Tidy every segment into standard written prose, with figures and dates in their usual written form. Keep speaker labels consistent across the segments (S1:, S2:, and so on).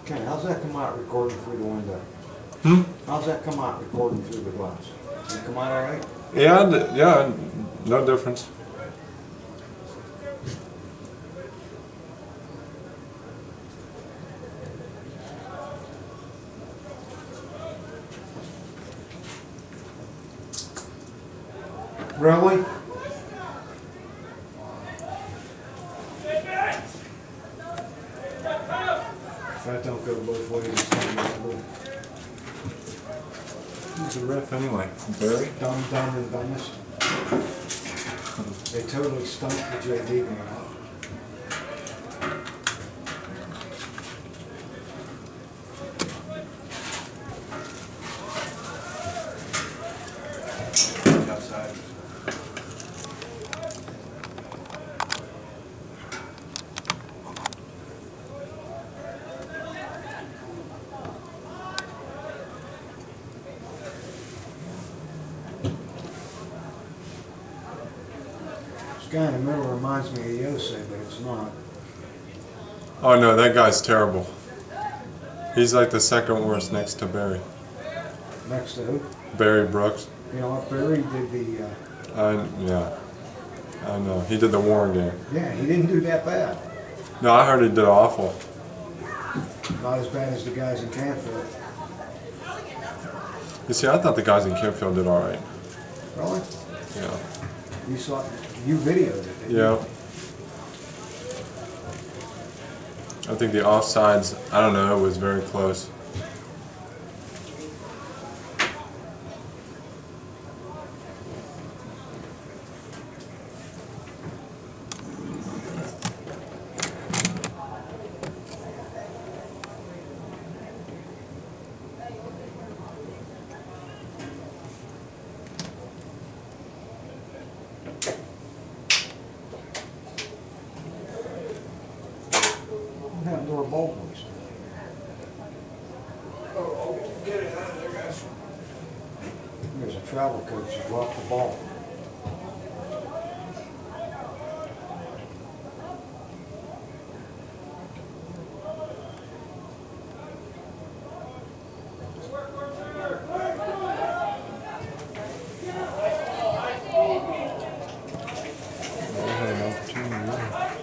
S1: Ken, how's that come out recording through the window?
S2: Hmm?
S1: How's that come out recording through the glass? Does it come out all right?
S2: Yeah, yeah, no difference.
S1: Really? If that don't go both ways, it's not good.
S2: Who's the ref anyway? Barry?
S1: Dumb, and dumbest. They totally stumped the JV game out.
S3: Outside.
S1: This guy in the middle reminds me of Yosei, but it's not.
S2: Oh no, that guy's terrible. He's like the second worst next to Barry.
S1: Next to who?
S2: Barry Brooks.
S1: You know what, Barry did the,
S2: Yeah, I know. He did the Warren game.
S1: yeah, he didn't do that bad.
S2: No, I heard he did awful.
S1: Not as bad as the guys in Canfield.
S2: You see, I thought the guys in Kimfield did all right.
S1: Really?
S2: Yeah.
S1: You videoed it, didn't you?
S2: Yeah. I think the offsides, I don't know, it was very close.
S1: What happened to our ball boys?
S3: Get it out of there, guys.
S1: There's a travel coach who dropped the ball.
S2: They had an opportunity, yeah.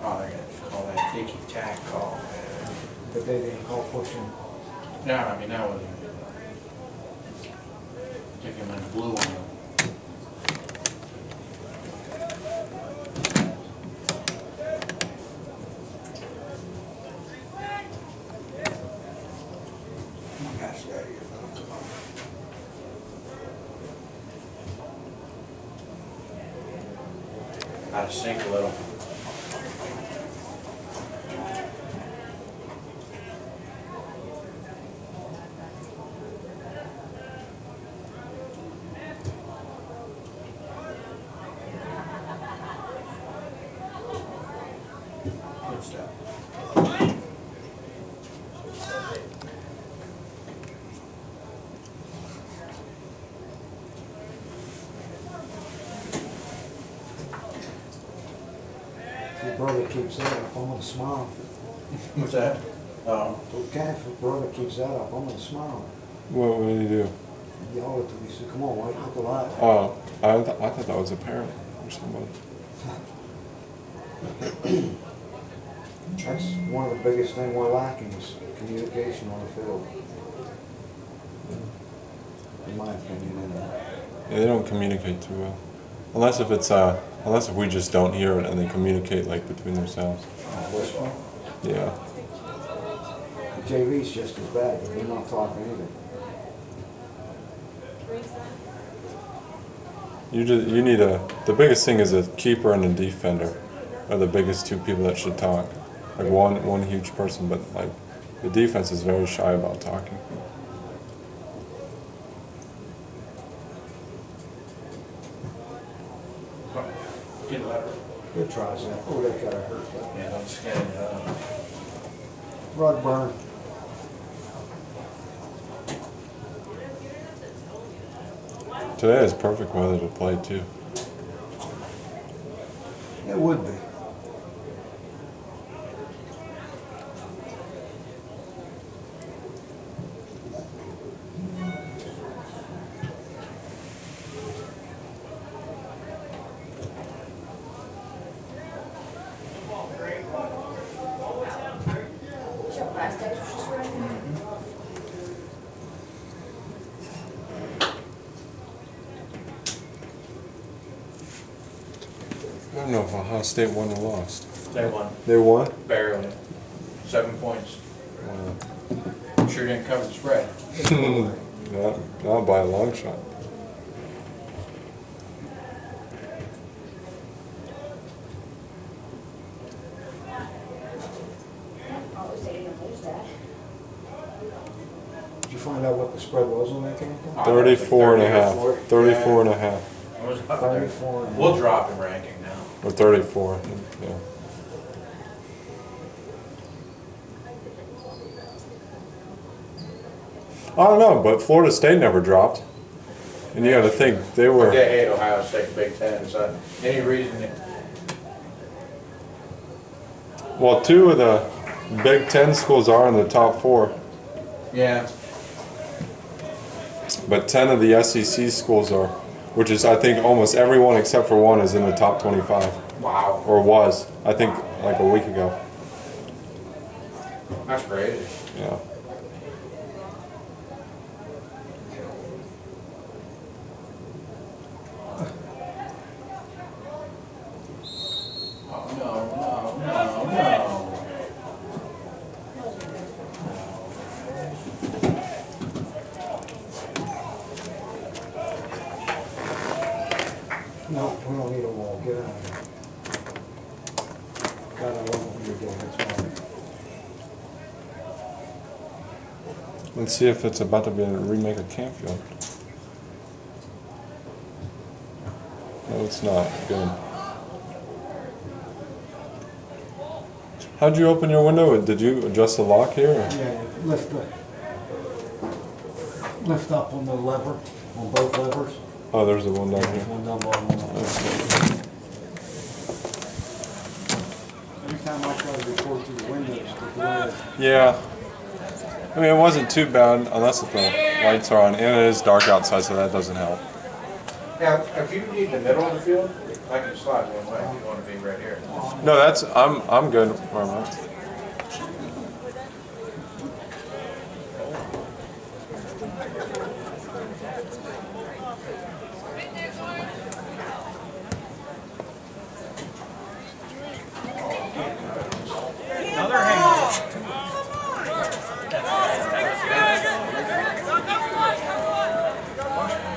S3: Oh, they're gonna call that ticky-tack call, man.
S1: But they didn't call pushing.
S3: No, I mean, that was kick him in the blue one. Come on, guys, get out of here. Come on. Out of sync a little. Good stuff.
S1: If your brother keeps that up, I'm gonna smile.
S3: What's that? Oh,
S1: Okay, if your brother keeps that up, I'm gonna smile.
S2: What did he do?
S1: Yell at him, he said, come on, White, look alive.
S2: Oh, I thought that was a parent or somebody.
S1: That's one of the biggest things we're lacking is communication on the field. In my opinion, anyway.
S2: Yeah, they don't communicate too well. Unless if we just don't hear it and they communicate like between themselves.
S1: Whisper.
S2: Yeah.
S1: The JV's just as bad, but they're not talking either.
S2: You need the biggest thing is a keeper and a defender are the biggest two people that should talk. Like one huge person, but like the defense is very shy about talking.
S3: get left. putter.
S1: Good tries, that. Oh, that got hurt.
S3: Yeah, don't skin it up.
S1: Rug burn.
S2: Today is perfect weather to play too.
S1: It would be.
S2: I don't know if Ohio State won or lost.
S3: They won,
S2: They won?
S3: barely. 7 points.
S2: Wow.
S3: Sure didn't cover the spread.
S2: Not by a long shot.
S1: Did you find out what the spread was on that game?
S2: 34 and a half.
S1: 34.
S2: 34 and a half.
S3: It was up there.
S1: 34.
S3: We'll drop in ranking now.
S2: Or 34. Yeah. I don't know, but Florida State never dropped. And you got to think they were.
S3: They hate Ohio State, Big Ten, so any reason that
S2: Well, 2 of the Big Ten schools are in the top 4,
S3: yeah.
S2: but 10 of the SEC schools are, which is I think almost everyone except for one is in the top 25,
S3: Wow.
S2: or was. I think like a week ago.
S3: That's crazy.
S2: Yeah.
S3: Oh, no.
S1: No, we don't need a wall. Get out of here. God, I love what you're doing. That's fine.
S2: Let's see if it's about to be a remake of Campfield. No, it's not. Good. How'd you open your window? Did you adjust the lock here? Or?
S1: Yeah, lift up on the lever, on both levers.
S2: Oh, there's the one down
S1: There's
S2: here.
S1: one down bottom, one up. Every time I try to record through the windows, the glare.
S2: Yeah. I mean, it wasn't too bad unless the lights are on, and it is dark outside, so that doesn't help.
S3: Now, if you need the middle of the field, I can slide one way if you want to be right here.
S2: No, I'm good where I'm at.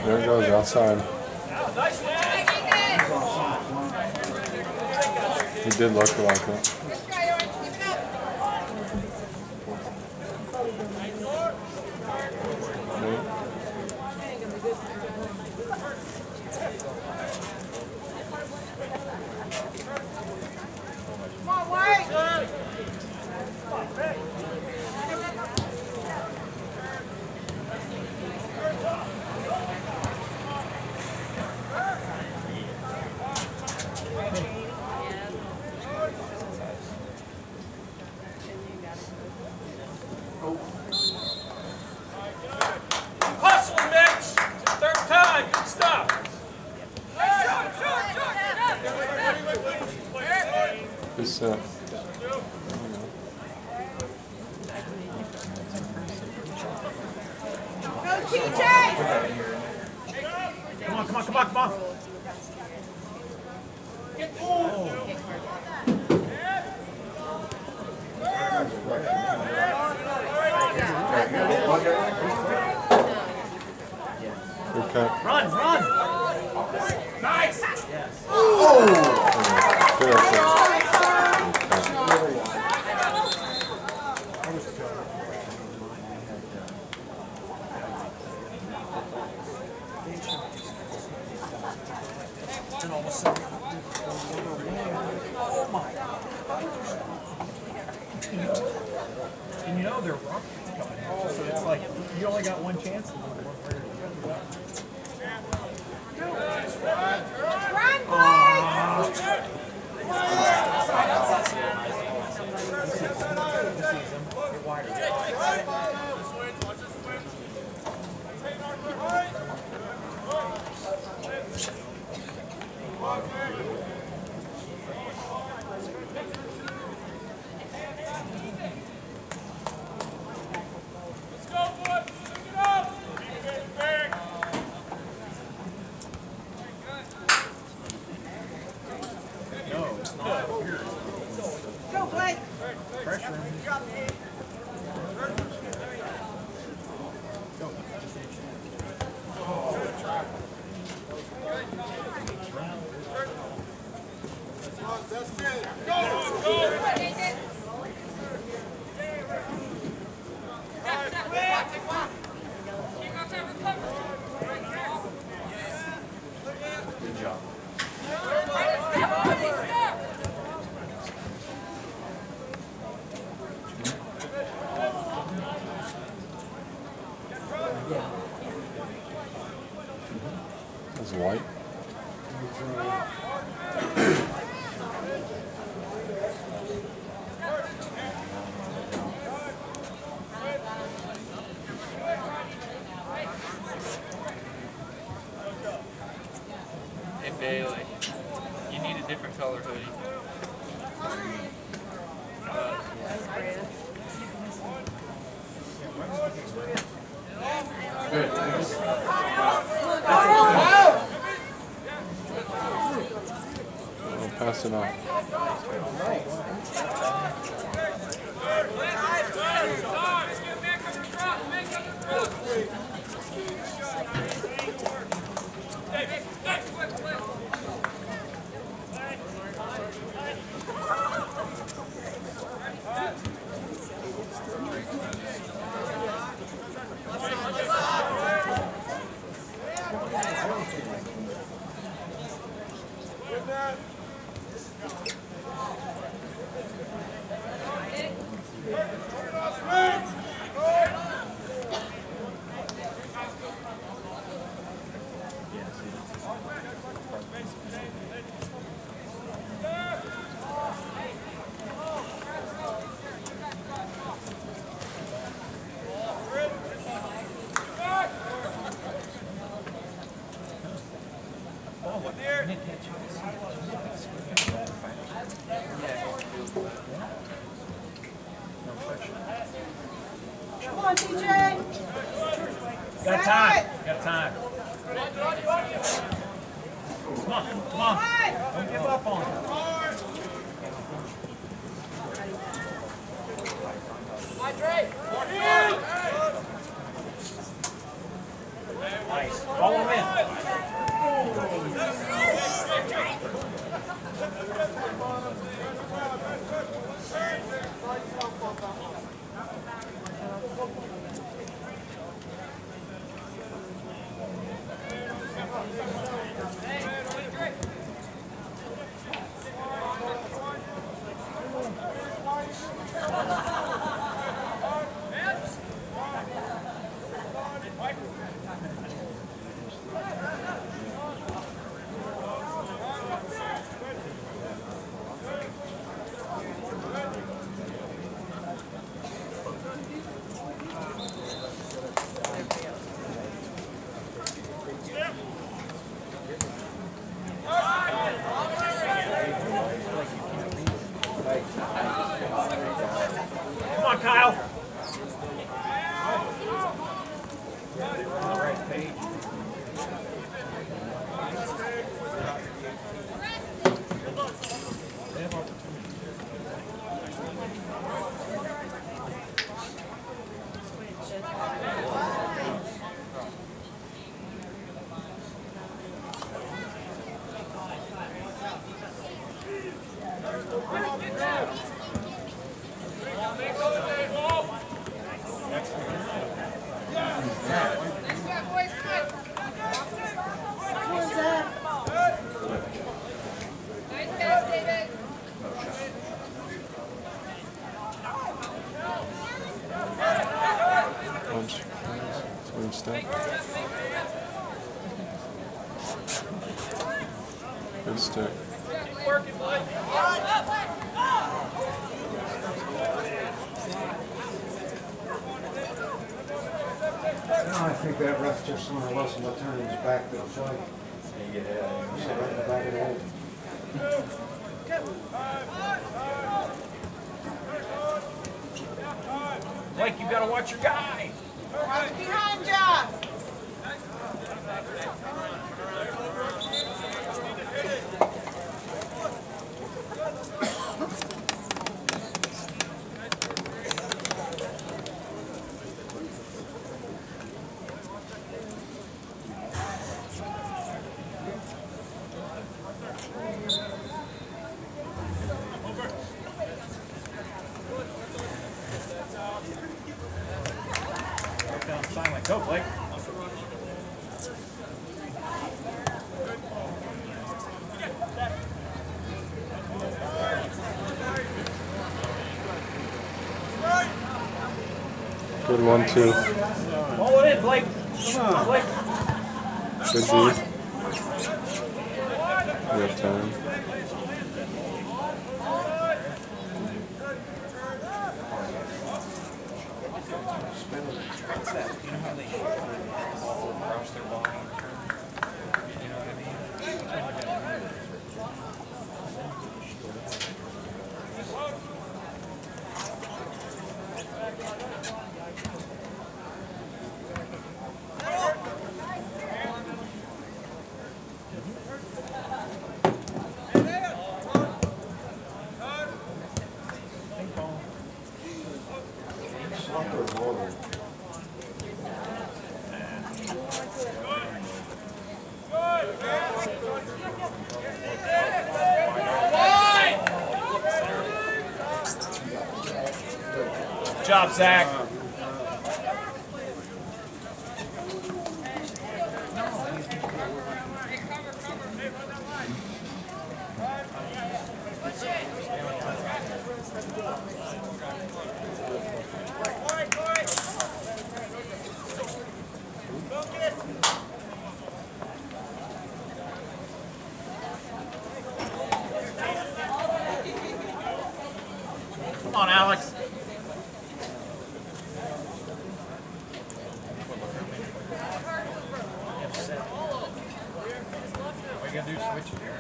S2: There it goes outside. He did look like it.
S4: Hustle, Mitch! Third time, good stuff!
S2: Good set.
S4: Come on.
S2: Good cut.
S4: Run! Nice!
S2: Fair cut.
S5: And you know they're rockets coming in, so it's like you only got one chance.
S2: It's white.
S4: Hey Bailey, you need a different color hoodie.
S2: I'll pass it on.
S6: Come on, TJ.
S5: Got time. Got time. Come on. Come on. Don't give up on it. Nice. Follow him in. Come on, Kyle. On the right page. They have opportunity.
S4: Ball,
S2: stick. Good stick.
S4: Keep working, Blake.
S1: No, I think that ref just learned a lesson by turning his back to the play.
S3: You get it.
S1: He's right in the back of the head.
S5: Blake, you gotta watch your guy.
S6: Watch behind ya.
S5: Silent. Go, Blake.
S2: Good 1-2.
S5: Roll it in, Blake. Come on, Blake.
S2: Good D. We have time.
S5: What's that? You know how they cross their body and turn? You know what I mean? That's what I got to do.
S1: Soccer or water.
S5: Good job, Zach. Come on, Alex. What are you gonna do? Switch it here.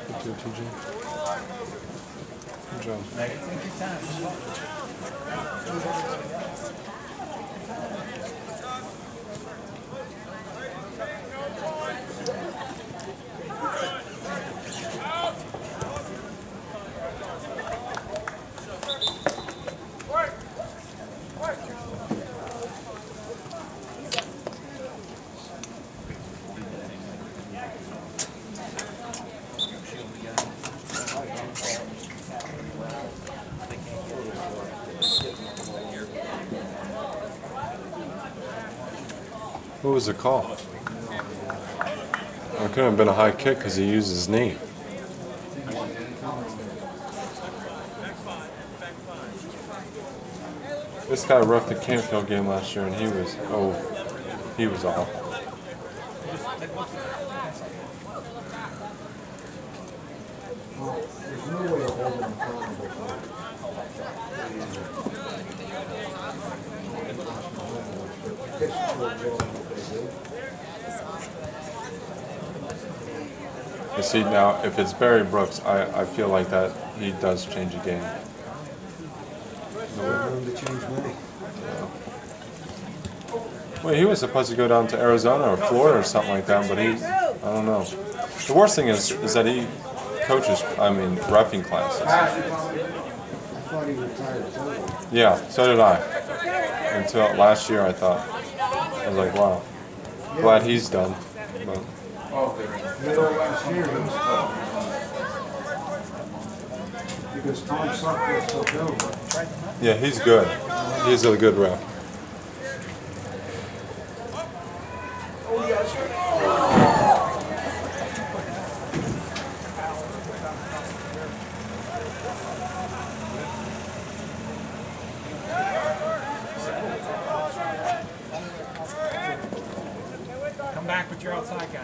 S2: Good job, TJ. Good job.
S5: Take your time.
S2: What was the call? It couldn't have been a high kick because he used his knee. This guy reffed the Canfield game last year and he was off.
S1: Well, there's no way of holding him accountable for it. Pitch towards all what they do.
S2: You see now, if it's Barry Brooks, I feel like that he does change a game.
S1: No room to change money.
S2: Well, he was supposed to go down to Arizona or Florida or something like that, but I don't know. The worst thing is that he coaches, reffing classes.
S1: I thought he retired totally.
S2: Yeah, so did I. Until last year, I thought. I was like, wow, glad he's done. But
S1: Middle of last year, he was tough. Because Tom Suck was so good.
S2: yeah, he's good. He's a good ref.
S5: Come back with your outside guy.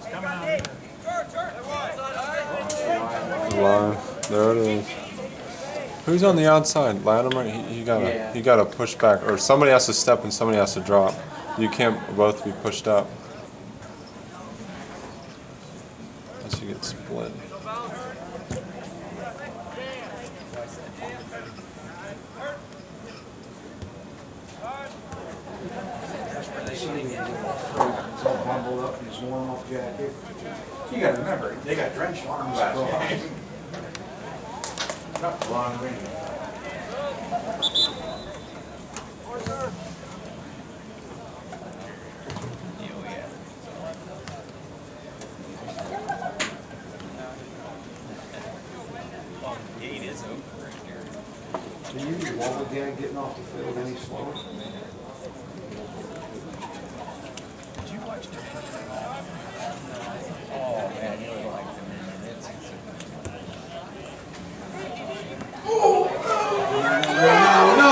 S5: He's coming out here.
S2: Line. There it is. Who's on the outside? Latimer? He gotta push back, or somebody has to step and somebody has to drop. You can't both be pushed up. Unless you get split.
S1: He's all bundled up in his warm-up jacket.
S3: You gotta remember, they got drenched arms last night. Not long range.
S5: Gate is open right here.
S1: Do you wobble gang getting off the field any slower?
S5: Did you watch the Oh man, you would like them.
S1: No, no!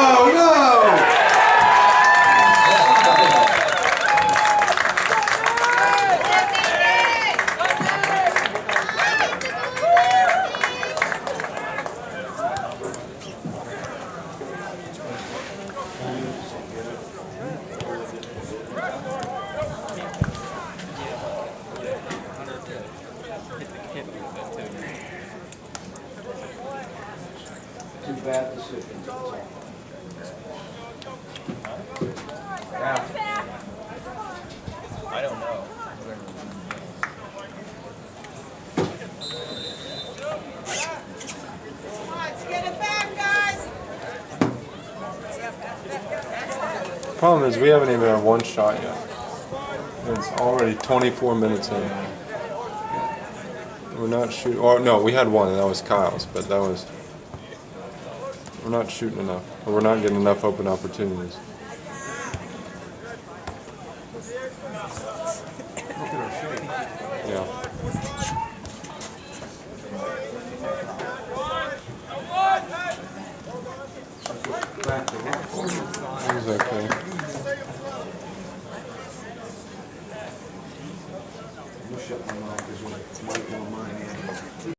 S1: Two bad decisions.
S3: Yeah.
S5: I don't know.
S6: Let's get it back, guys.
S2: Problem is, we haven't even had one shot yet. It's already 24 minutes in. We're not shooting. Or no, we had one, and that was Kyle's. But that was. We're not shooting enough, or we're not getting enough open opportunities.
S1: Look at our shape.
S2: Yeah.
S1: Back to left.
S2: It was okay.
S1: I'm gonna shut my mouth because Mike on mine.